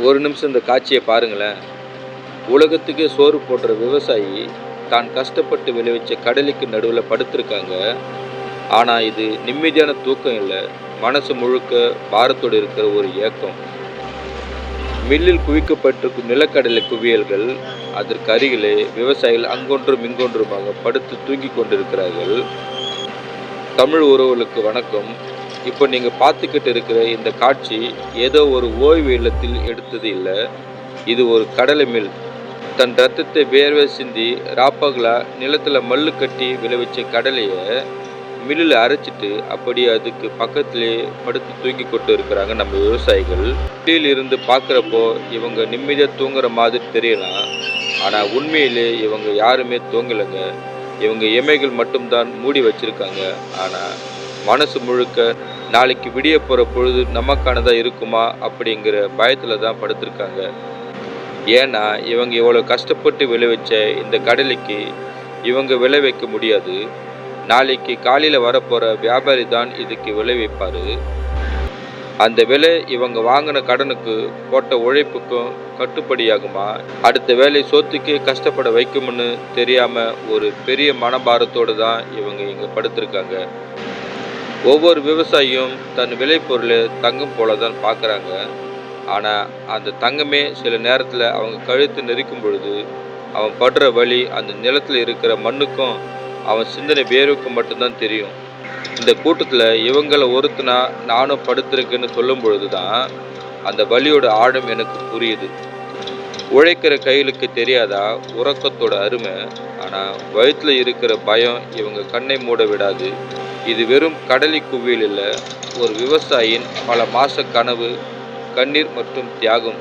ஒரு நிமிஷம் இந்த காட்சியை பாருங்களேன். உலகத்துக்கே சோறு போடுற விவசாயி தான் கஷ்டப்பட்டு விளைவிச்ச கடலைக்கு நடுவில் படுத்திருக்காங்க. ஆனால் இது நிம்மதியான தூக்கம் இல்லை, மனசு முழுக்க பாரத்தோடு இருக்கிற ஒரு ஏக்கம். மில்லில் குவிக்கப்பட்டிருக்கும் நிலக்கடலை குவியல்கள், அதற்கு அருகிலே விவசாயிகள் அங்கொன்றும் இங்கொன்றுமாக படுத்து தூங்கி கொண்டிருக்கிறார்கள். தமிழ் உறவுகளுக்கு வணக்கம். இப்போ நீங்கள் பார்த்துக்கிட்டு இருக்கிற இந்த காட்சி ஏதோ ஒரு ஓய்வு இல்லத்தில் எடுத்தது இல்லை. இது ஒரு கடலை மில். தன் ரத்தத்தை வேர்வை சிந்தி ராப்பகலா நிலத்தில் மல்லு கட்டி விளைவிச்ச கடலையை மில்லில் அரைச்சிட்டு அப்படியே அதுக்கு பக்கத்திலே படுத்து தூங்கி கொண்டு இருக்கிறாங்க நம்ம விவசாயிகள். மில்லில் இருந்து பார்க்குறப்போ இவங்க நிம்மதியாக தூங்குற மாதிரி தெரியலாம். ஆனால் உண்மையிலே இவங்க யாருமே தூங்கலைங்க. இவங்க எமைகள் மட்டும்தான் மூடி வச்சிருக்காங்க. ஆனால் மனசு முழுக்க நாளைக்கு விடிய போகிற பொழுது நமக்கானதாக இருக்குமா அப்படிங்கிற பயத்தில் தான் படுத்திருக்காங்க. ஏன்னா இவங்க இவ்வளோ கஷ்டப்பட்டு விளைவிச்ச இந்த கடலைக்கு இவங்க விளைவிக்க முடியாது. நாளைக்கு காலையில் வரப்போகிற வியாபாரி தான் இதுக்கு விளைவிப்பார். அந்த விலை இவங்க வாங்கின கடனுக்கு போட்ட உழைப்புக்கும் கட்டுப்படியாகுமா, அடுத்த வேலை சொத்துக்கே கஷ்டப்பட வைக்கும்னு தெரியாமல் ஒரு பெரிய மனபாரத்தோடு தான் இவங்க இங்கே படுத்திருக்காங்க. ஒவ்வொரு விவசாயியும் தன் விளைபொருளை தங்கம் போல தான் பார்க்குறாங்க. ஆனால் அந்த தங்கமே சில நேரத்தில் அவங்க கழுத்து நெரிக்கும் பொழுது அவன் படுற வலி அந்த நிலத்தில் இருக்கிற மண்ணுக்கும் அவன் சிந்தனை வேர்வுக்கும் மட்டும்தான் தெரியும். இந்த கூட்டத்தில் இவங்களை ஒருத்தனா நானும் படுத்திருக்கேன்னு சொல்லும் பொழுது தான் அந்த வலியோட ஆழம் எனக்கு புரியுது. உழைக்கிற கைகளுக்கு தெரியாதா உறக்கத்தோட அருமை? ஆனால் வயிற்றில் இருக்கிற பயம் இவங்க கண்ணை மூட விடாது. இது வெறும் கடலை குவியல் இல்லை, ஒரு விவசாயியின் பல மாச கனவு, கண்ணீர் மற்றும் தியாகம்.